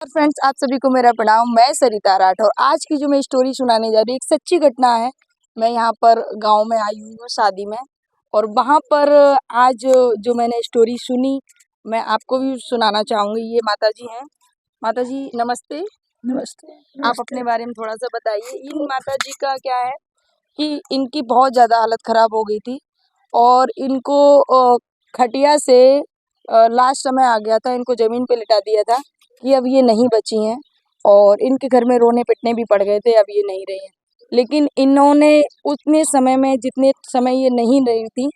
Friends, आप सभी को मेरा प्रणाम। मैं सरिता राठौर। आज की जो मैं स्टोरी सुनाने जा रही हूँ एक सच्ची घटना है। मैं यहाँ पर गांव में आई हुई हूँ शादी में, और वहाँ पर आज जो मैंने स्टोरी सुनी मैं आपको भी सुनाना चाहूँगी। ये माता जी हैं। माता जी नमस्ते। नमस्ते। आप अपने बारे में थोड़ा सा बताइए। इन माता जी का क्या है कि इनकी बहुत ज़्यादा हालत ख़राब हो गई थी, और इनको खटिया से लास्ट समय आ गया था। इनको ज़मीन पे लिटा दिया था कि अब ये नहीं बची हैं, और इनके घर में रोने पिटने भी पड़ गए थे, अब ये नहीं रही हैं। लेकिन इन्होंने उतने समय में, जितने समय ये नहीं रही थी,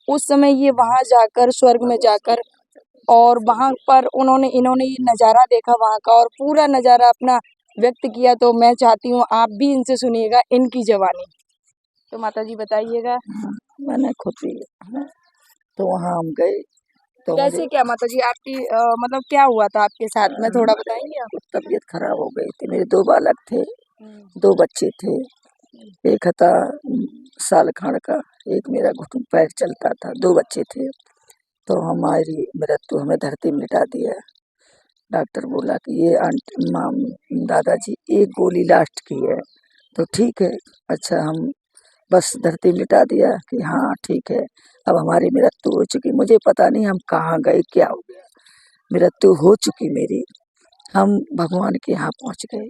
उस समय ये वहाँ जाकर, स्वर्ग में जाकर, और वहाँ पर इन्होंने ये नज़ारा देखा वहाँ का, और पूरा नज़ारा अपना व्यक्त किया। तो मैं चाहती हूँ आप भी इनसे सुनिएगा इनकी ज़बानी। तो माता जी बताइएगा। मैंने खुद भी तो वहाँ हम गए तो कैसे क्या माता जी आपकी मतलब क्या हुआ था आपके साथ में, थोड़ा बताएंगे आप? तबीयत खराब हो गई थी। मेरे 2 बालक थे, हम्म। 2 बच्चे थे। एक था साल खंड का, एक मेरा घुटन पैर चलता था। 2 बच्चे थे। तो हमारी मृत्यु हमें धरती में लिटा दिया। डॉक्टर बोला कि ये आंटी दादाजी एक गोली लास्ट की है। तो ठीक है, अच्छा हम बस धरती में लिटा दिया कि हाँ ठीक है, अब हमारी मृत्यु हो चुकी। मुझे पता नहीं हम कहाँ गए, क्या हो गया। मृत्यु हो चुकी मेरी। हम भगवान के यहाँ पहुँच गए।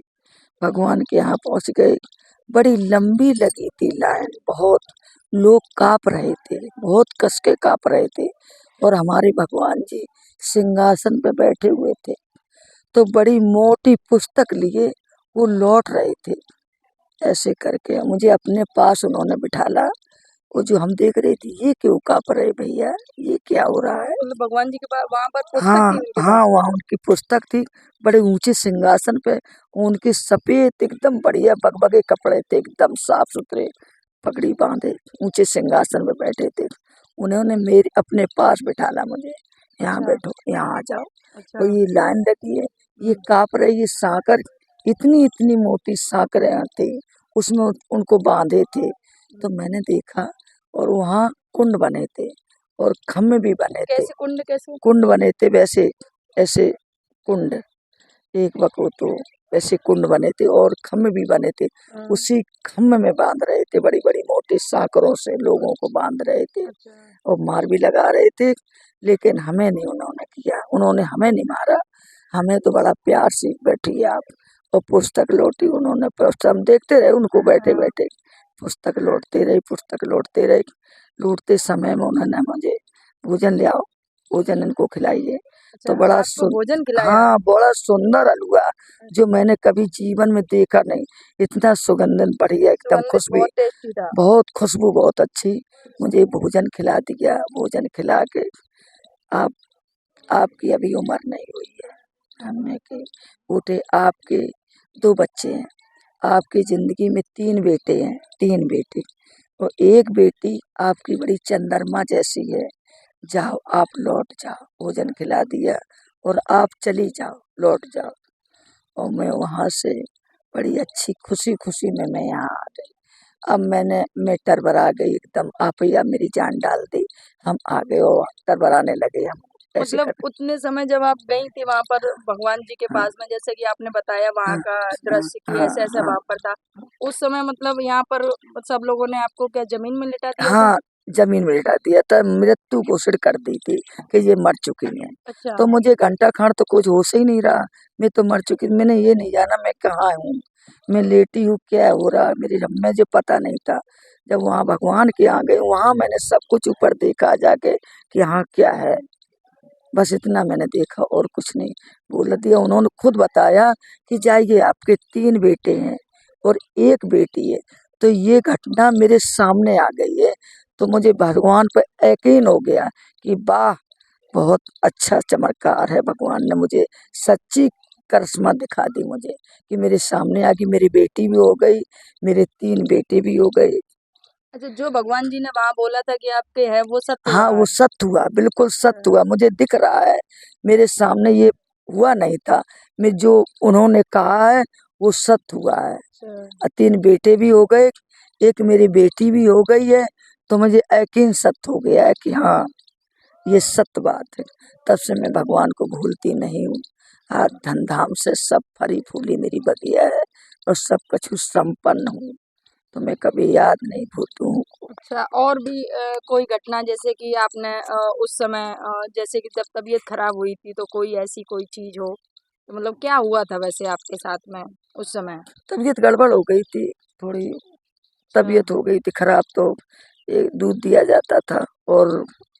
भगवान के यहाँ पहुँच गए। बड़ी लंबी लगी थी लाइन, बहुत लोग काँप रहे थे, बहुत कस के काँप रहे थे, और हमारे भगवान जी सिंहासन पे बैठे हुए थे। तो बड़ी मोटी पुस्तक लिए वो लौट रहे थे। ऐसे करके मुझे अपने पास उन्होंने बिठाला। वो जो हम देख रहे थे, ये क्यों काँप रहे भैया, ये क्या हो रहा है? मतलब भगवान जी के पास वहाँ पर पुस्तक हाँ, थी उनके हाँ, पास? वहाँ उनकी पुस्तक थी, बड़े ऊँचे सिंहासन पे। उनके सफ़ेद एकदम बढ़िया बगबगे कपड़े थे, एकदम साफ-सुथरे, पगड़ी बाँधे, ऊँचे सिंहासन पे बैठे थे। उन्होंने मेरे अपने पास बिठाला मुझे, यहाँ अच्छा। बैठो, यहाँ आ जाओ। अच्छा। और ये लाइन लगी है, ये काँप रही है। साँकर इतनी-इतनी मोटी साँकरें थी, उसमें उनको बाँधे थे। तो मैंने देखा, और वहाँ कुंड बने थे, और खम्भे भी बने थे। कैसे कुंड, कैसे? कुंड बने थे वैसे, ऐसे कुंड, एक बको तो वैसे कुंड बने थे, और खम्भे भी बने थे। उसी खम्भे में बांध रहे थे, बड़ी बड़ी मोटी साकरों से लोगों को बांध रहे थे, अच्छा। और मार भी लगा रहे थे। लेकिन हमें नहीं उन्होंने किया, उन्होंने हमें नहीं मारा। हमें तो बड़ा प्यार से बैठिए आप, और पुस्तक लौटी उन्होंने। पुस्तक हम देखते रहे उनको बैठे हाँ। बैठे, पुस्तक लौटते रही, पुस्तक लौटते रही। लौटते समय में उन्होंने मुझे भोजन ले आओ, भोजन इनको खिलाइए। अच्छा, तो बड़ा आपको भोजन खिलाया? हाँ, बड़ा सुंदर हलवा, जो मैंने कभी जीवन में देखा नहीं। इतना सुगंधन बढ़िया, एकदम सुगंधित खुशबू, बहुत टेस्टी था। बहुत खुशबू, बहुत अच्छी। मुझे भोजन खिला दिया। भोजन खिला के, आप आपकी अभी उम्र नहीं हुई है। हमने के उठे, आपके 2 बच्चे हैं, आपकी ज़िंदगी में 3 बेटे हैं, 3 बेटे, और 1 बेटी आपकी बड़ी चंद्रमा जैसी है। जाओ, आप लौट जाओ। भोजन खिला दिया, और आप चली जाओ, लौट जाओ। और मैं वहाँ से बड़ी अच्छी खुशी-खुशी में मैं यहाँ आ गई। अब मैं टरबरा गई एकदम, आप ही अब मेरी जान डाल दी। हम आ गए और टरबराने लगे हम, ऐसे मतलब कर। उतने समय जब आप गई थी वहाँ पर भगवान जी के हाँ, पास में, जैसे कि आपने बताया वहाँ हाँ, का हाँ, दृश्य कि हाँ, ऐसा-ऐसा हाँ। वहाँ पर था। उस समय मतलब यहाँ पर सब लोगों ने आपको क्या ज़मीन में लिटा दिया था? हाँ, ज़मीन में लिटा दिया था, मृत्यु घोषित कर दी थी कि ये मर चुकी हैं। अच्छा। तो मुझे घंटा खंड तो कुछ होश ही नहीं रहा, मैं तो मर चुकी। मैंने ये नहीं जाना मैं कहाँ हूँ, मैं लेटी हूँ, क्या हो रहा है मेरे, मुझे पता नहीं था। जब वहाँ भगवान के यहाँ गई, वहाँ मैंने सब कुछ ऊपर देखा जाके कि हाँ क्या है, बस इतना मैंने देखा और कुछ नहीं। बोल दिया, उन्होंने खुद बताया कि जाइए, आपके 3 बेटे हैं और 1 बेटी है। तो ये घटना मेरे सामने आ गई है, तो मुझे भगवान पे यकीन हो गया कि वाह! बहुत अच्छा चमत्कार है, भगवान ने मुझे सच्ची करिश्मा दिखा दी मुझे, कि मेरे सामने आ गई। मेरी बेटी भी हो गई, मेरे 3 बेटे भी हो गए। अच्छा, जो भगवान जी ने वहाँ बोला था कि आपके है वो सत्य हाँ, हुआ वो है? सत्य हुआ, बिल्कुल सत्य अच्छा। हुआ, मुझे दिख रहा है। मेरे सामने ये हुआ नहीं था, मैं जो उन्होंने कहा है वो सत्य हुआ है। अच्छा। 3 बेटे भी हो गए, 1 मेरी बेटी भी हो गई है। तो मुझे यकीन सत्य हो गया है कि हाँ, ये सत्य बात है। तब से मैं भगवान को भूलती नहीं हूँ। हाथ धंधाम से सब फरी फूली मेरी बगिया है और सब कछु संपन्न हूँ। तो मैं कभी याद नहीं भूलूँ। अच्छा, और भी कोई घटना जैसे कि आपने उस समय जैसे कि जब तबीयत खराब हुई थी तो कोई ऐसी कोई चीज़ हो? तो मतलब क्या हुआ था वैसे आपके साथ में उस समय? तबीयत गड़बड़ हो गई थी, थोड़ी अच्छा, तबीयत हो गई थी खराब, तो एक दूध दिया जाता था और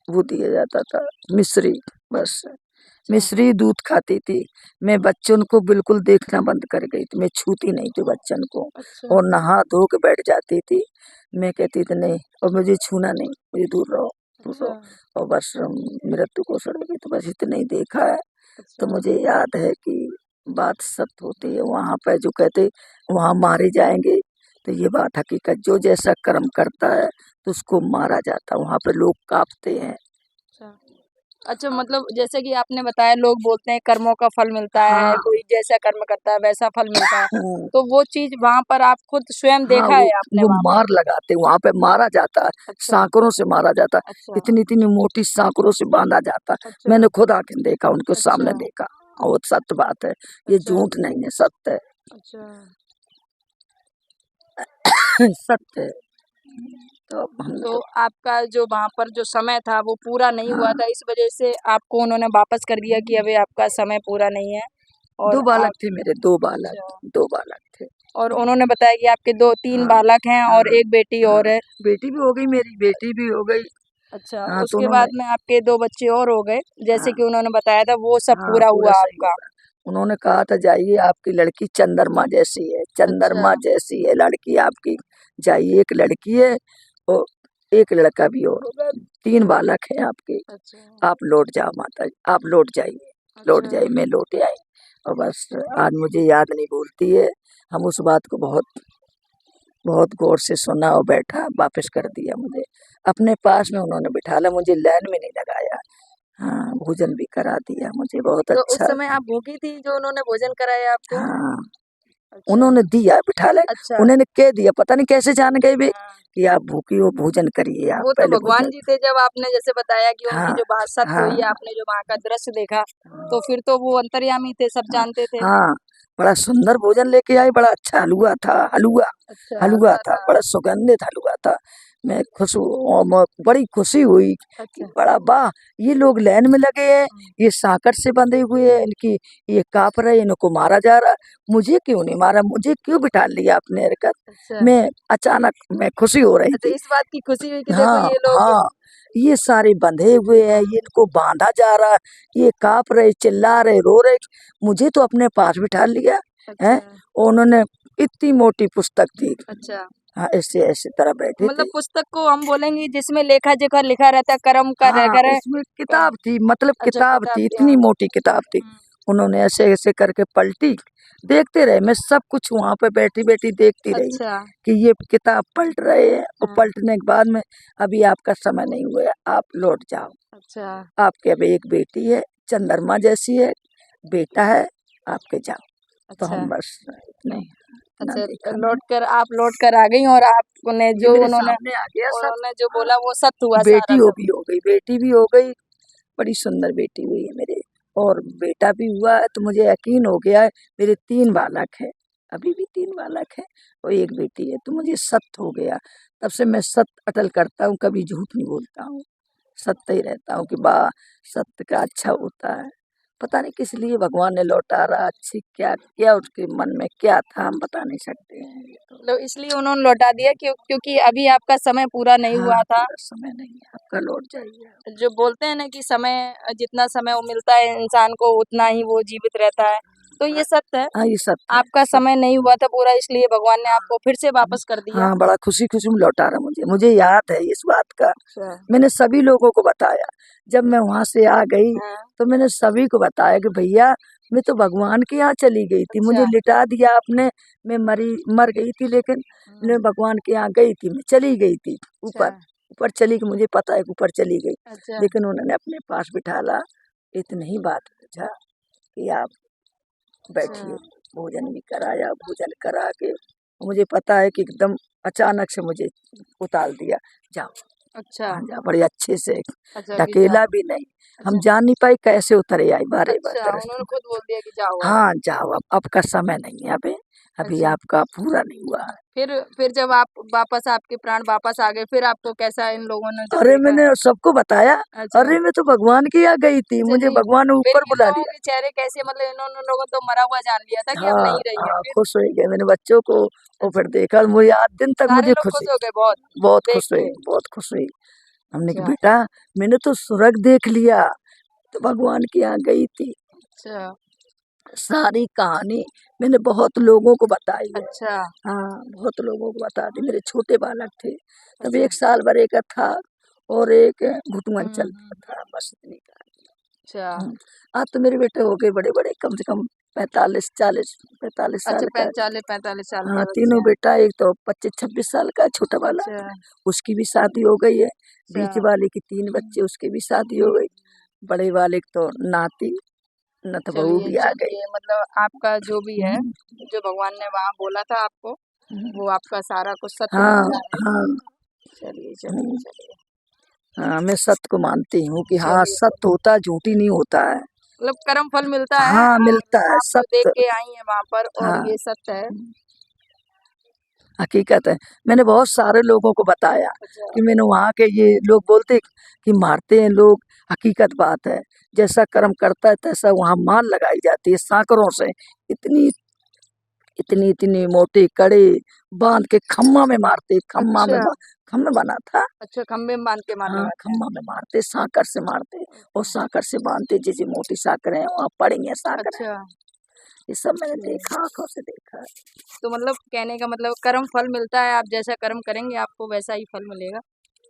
वो दिया जाता था मिश्री, बस। अच्छा, मिश्री दूध खाती थी। मैं बच्चों को बिल्कुल देखना बंद कर गई थी, मैं छूती नहीं थी बच्चन को अच्छा, और नहा धो के बैठ जाती थी। मैं कहती थी नहीं, और मुझे छूना नहीं, मुझे दूर रहो, दूर अच्छा, रहो। और बस मृत्यु को सड़ गई, तो बस इतना ही देखा है। तो अच्छा, मुझे याद है कि बात सत्य होती है वहाँ पे, जो कहते वहाँ मारे जाएंगे, तो ये बात हकीकत, जो जैसा कर्म करता है तो उसको मारा जाता है, वहाँ पे लोग कांपते हैं। अच्छा। अच्छा, मतलब जैसे कि आपने बताया लोग बोलते हैं कर्मों का फल मिलता है, हाँ। कोई जैसा कर्म करता है वैसा फल मिलता है। हाँ। तो वो चीज़ वहाँ पर आप खुद स्वयं हाँ, देखा है आपने वो वहाँ पर? मार लगाते, वहाँ पे मारा जाता है, अच्छा, सांकरों से मारा जाता है, अच्छा, इतनी-इतनी मोटी सांकरों से बाँधा जाता है। अच्छा, मैंने खुद आँखें देखा, उनके अच्छा, सामने देखा। और वो सत्य बात है, ये अच्छा, झूठ नहीं है, सत्य है। अच्छा। सत्य है। तो अब हमने तो तो आपका जो वहाँ पर जो समय था वो पूरा नहीं हुआ हाँ, था, इस वज़ह से आपको उन्होंने वापस कर दिया कि अभी आपका समय पूरा नहीं है 2 और बालक आप थे मेरे, 2 बालक, अच्छा, 2 बालक थे। और उन्होंने बताया कि आपके 2-3 हाँ, बालक हैं और हाँ, 1 बेटी हाँ। और है। बेटी भी हो गई मेरी, बेटी भी हो गई। अच्छा, हाँ, तो उसके उन्होंने बाद में आपके 2 बच्चे और हो गए, जैसे हाँ, कि उन्होंने बताया था वो सब हाँ, पूरा पूरा हुआ सही आपका। हुआ। उन्होंने कहा था जाइए, आपकी लड़की चंद्रमा जैसी है, अच्छा, चंद्रमा जैसी है लड़की आपकी। जाइए, एक लड़की है और एक लड़का भी और होगा, 3 बालक हैं आपके। अच्छा, आप लौट जाओ माता जी, आप लौट जाइए, लौट अच्छा, जाइए। मैं लौट आई और बस आज मुझे याद नहीं भूलती है। हम उस बात को बहुत बहुत गौर से सुना और बैठा, वापस कर दिया मुझे। अपने पास में उन्होंने बिठाला, मुझे लाइन में नहीं लगाया। हाँ, भोजन भी करा दिया मुझे, बहुत तो उस अच्छा। समय आप भूखी थी जो उन्होंने भोजन कराया आपको? हाँ, अच्छा, उन्होंने दिया, बिठा ले, अच्छा, उन्होंने कह दिया, पता नहीं कैसे जान गए वे हाँ। कि आप भूखी हो, भोजन करिए, आप वो तो पहले भगवान भोजन। जी थे जब आपने जैसे बताया कि उनकी हाँ, जो बात सत्य हाँ, हुई है, आपने जो वहाँ का दृश्य देखा, तो हाँ, फिर तो वो अंतर्यामी थे, सब हाँ, जानते थे। हाँ, बड़ा सुंदर भोजन लेके आई, बड़ा अच्छा हलवा था, हलवा, अच्छा, हलवा हलवा था, था। बड़ा सुगंधित हलवा था। मैं खुश हूँ और बड़ी खुशी हुई कि अच्छा, बड़ा वाह, ये लोग लाइन में लगे हैं, हुँ, ये सांकट से बंधे हुए हैं, इनकी ये काँप रहे हैं, इनको मारा जा रहा है, मुझे क्यों नहीं मारा, मुझे क्यों बिठा लिया आपने हरकत। अच्छा। मैं अचानक मैं खुशी हो रही अच्छा, थी। इस बात की खुशी हुई कि देखो हाँ, ये लोग हाँ, ये सारे बंधे हुए हैं, ये इनको बाँधा जा रहा है, ये काँप रहे, चिल्ला रहे, रो रहे, मुझे तो अपने पास बिठा लिया, हैं? अच्छा, और उन्होंने इतनी मोटी पुस्तक थी, अच्छा। हाँ, ऐसे ऐसे तरह बैठे मतलब थे। पुस्तक को हम बोलेंगे जिसमें लेखा-जोखा लिखा रहता है, कर्म कर हाँ, करें उसमें क किताब थी, मतलब अच्छा किताब किताब थी, थी, हाँ। इतनी मोटी किताब थी। हुँ, उन्होंने ऐसे-ऐसे करके पलटी, देखते रहे, मैं सब कुछ वहाँ पे बैठी-बैठी देखती रही अच्छा, कि ये किताब पलट रहे हैं और हाँ, पलटने के बाद में अभी आपका समय नहीं हुआ है, आप लौट जाओ। अच्छा, आपके अब एक बेटी है, चंद्रमा जैसी है, बेटा है, आपके जाओ। तो अच्छा। हम बस इतना अच्छा, देखा मैंने। लौट कर आ गईं और आपने ये जो मेरे उन्होंने सामने आ गया सब। उन्होंने जो हाँ, बोला वो सत्य हुआ बेटी सारा वो सब। भी हो गई, बेटी भी हो गई, बड़ी सुंदर बेटी हुई है मेरे, और बेटा भी हुआ है, तो मुझे यकीन हो गया है, मेरे 3 बालक हैं, अभी भी 3 बालक हैं और 1 बेटी है, तो मुझे सत्य हो गया। तब से मैं सत्य अटल करता हूँ, कभी झूठ नहीं बोलता हूँ, सत्य ही रहता हूँ कि वाह! सत्य का अच्छा होता है। पता नहीं किस लिए भगवान ने लौटा रहा, अच्छी क्या क्या उसके मन में क्या था, हम बता नहीं सकते हैं ये तो। मतलब इसलिए उन्होंने लौटा दिया क्योंकि अभी आपका समय पूरा नहीं हाँ, हुआ था। पूरा समय नहीं है, आपका लौट जाइए। जो बोलते हैं ना कि समय जितना समय वो मिलता है इंसान को उतना ही वो जीवित रहता है। तो ये सत्य है। हाँ, ये सत्य है, आपका सत्य। समय नहीं हुआ था पूरा इसलिए भगवान ने हाँ, आपको फिर से वापस कर दिया। हाँ, बड़ा खुशी-खुशी में लौटा रहा मुझे, मुझे याद है इस बात का। अच्छा। मैंने सभी लोगों को बताया, जब मैं वहाँ से आ गई, हाँ, तो मैंने सभी को बताया कि भैया, मैं तो भगवान के यहाँ चली गई थी, मुझे अच्छा। लिटा दिया आपने, मैं मर गई थी, लेकिन हुँ, मैं भगवान के यहाँ गई थी, मैं चली गई थी अच्छा, ऊपर, ऊपर चली गई, मुझे पता है कि ऊपर चली गई, अच्छा, लेकिन उन्होंने अपने पास बिठाला, इतनी ही बात पूछा कि आप अच्छा। बैठिए, भोजन भी कराया, भोजन करा के मुझे पता है कि एकदम अचानक से मुझे उतार दिया, जाओ, अच्छा भांजा बड़े अच्छे से, अच्छा कि ढकेला जाओ। भी नहीं। हम अच्छा जान नहीं पाए कैसे उतरे आई बारे अच्छा बार। उन्होंने खुद बोल दिया कि जाओ आप। हाँ, जाओ अब का समय नहीं है अभी, अभी अच्छा आपका पूरा नहीं हुआ है। फिर जब आप वापस आपके प्राण वापस आ गए फिर आपको कैसा इन लोगों ने जब अरे देखा? मैंने सबको बताया, अच्छा अरे मैं तो भगवान की यहाँ गई थी, मुझे चलिए भगवान ने फिर ऊपर इन बुला लोगों लिया। के चेहरे कैसे मतलब इन्होंने लोगों तो मरा हुआ जान लिया था कि अब हाँ, नहीं रही है हाँ, फिर? खुश हो गए मैंने बच्चों को, और अच्छा फिर देखा मुझे आज दिन तक सारे मुझे लोग खुशी, खुश हो गए बहुत बहुत देख खुश हुई, के। बहुत खुश हुई। हमने कहा अच्छा बेटा मैंने तो स्वर्ग देख लिया, तो भगवान के यहाँ गई थी। अच्छा सारी कहानी मैंने बहुत लोगों को बताई है। अच्छा हाँ, बहुत लोगों को बता दी। मेरे छोटे बालक थे, तब अच्छा 1 साल भरे का था और एक घुटुआन चलता हम्म। था, बस इतनी अच्छा कहानी। आज तो मेरे बेटे हो गए बड़े-बड़े, कम से कम 45, 40, 45 अच्छा साल का है। 45 साल हाँ, के बच्चे तीनों हैं। बेटा, एक तो 25-26 साल का है छोटा वाला, अच्छा उसकी भी शादी हो गई है। बीच अच्छा वाले की 3 बच्चे, उसकी भी शादी हो गई। बड़े वाले की तो नाती, नतबहू चलिए भी आ गई। चलिए मतलब आपका जो भी है हुँ, जो भगवान ने वहाँ बोला था आपको हुँ। वो आपका सारा कुछ सत्य हाँ, निकला है। हाँ। चलिए चलिए हुँ। चलिए हाँ, मैं सत्य को मानती हूँ कि हाँ, चलिए सत्य होता है, झूठी नहीं होता है। मतलब कर्म फल मिलता है हाँ, और मिलता है आप जो देख सत्य। के आई हैं वहां पर और हाँ, ये सत्य है। हकीकत है। मैंने बहुत सारे लोगों को बताया अच्छा कि मैंने वहाँ के, ये लोग बोलते कि मारते हैं लोग, हकीकत बात है। जैसा कर्म करता है तैसा वहाँ मान लगाई जाती है सैकड़ों से। इतनी इतनी मोटे कड़े बांध के खम्मा में मारते, अच्छा खम्मा बना था। अच्छा खम्बे में बांध के मार हाँ, लगाते हैं। खम्मा में मारते, सांकर से मारते और सांकर से बांधते, जैसे मोटी सांकर है वहाँ पड़ी है सांकर। अच्छा ये सब मैंने चलिए देखा, आँखों से देखा है। तो मतलब कहने का मतलब कर्म फल मिलता है आप जैसा कर्म करेंगे आपको वैसा ही फल मिलेगा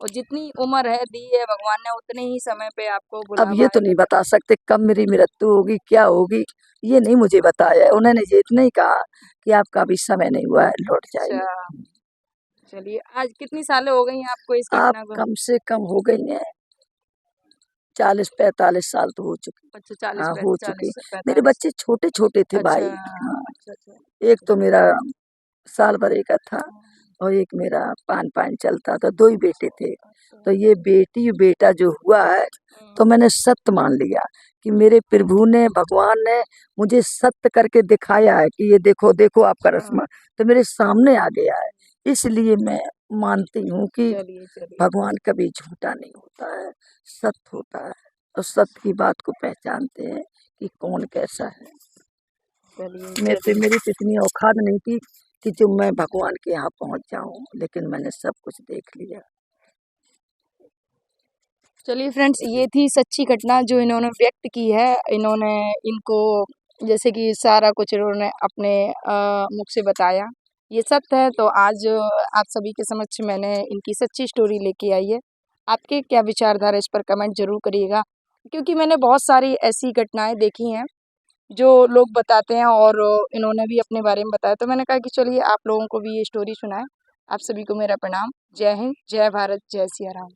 और जितनी उम्र है दी है भगवान ने उतने ही समय पे आपको अब ये बुलावा तो है। नहीं बता सकते कब मेरी मृत्यु होगी, क्या होगी, ये नहीं मुझे बताया है। उन्होंने ये इतना ही कहा कि आपका अभी समय नहीं हुआ है, लौट अच्छा जाइए। चलिए आज कितनी सालें हो गई हैं आपको इस आप घटना को? कम से कम हो गई हैं 40-45 साल तो हो चुके। अच्छा 40 हाँ, हो चुके। चालीस मेरे 45 बच्चे छोटे-छोटे थे अच्छा भाई। हाँ, अच्छा अच्छा एक तो मेरा साल भर का था और एक मेरा पान-पान चलता था, 2 ही बेटे थे। तो ये बेटी बेटा जो हुआ है, तो हम्म, मैंने सत्य मान लिया कि मेरे प्रभु ने, भगवान ने मुझे सत्य करके दिखाया है कि ये देखो, देखो आपका अच्छा रस्मा तो मेरे सामने आ गया है। इसलिए मैं मानती हूँ कि चलिए चलिए भगवान कभी झूठा नहीं होता है, सत्य होता है और सत्य की बात को पहचानते हैं कि कौन कैसा है। चलिए मेरे चलिए मेरी तो इतनी औकात नहीं थी कि जो मैं भगवान के यहाँ पहुँच जाऊँ, लेकिन मैंने सब कुछ देख लिया। चलिए फ्रेंड्स ये थी सच्ची घटना जो इन्होंने व्यक्त की है। इन्होंने इनको जैसे कि सारा कुछ इन्होंने अपने मुख से बताया। ये सत्य है तो आज आप सभी के समक्ष मैंने इनकी सच्ची स्टोरी लेके आई है। आपके क्या विचारधारा इस पर कमेंट ज़रूर करिएगा क्योंकि मैंने बहुत सारी ऐसी घटनाएं देखी हैं जो लोग बताते हैं और इन्होंने भी अपने बारे में बताया तो मैंने कहा कि चलिए आप लोगों को भी ये स्टोरी सुनाएं। आप सभी को मेरा प्रणाम। जय हिंद, जय भारत, जय सिया राम।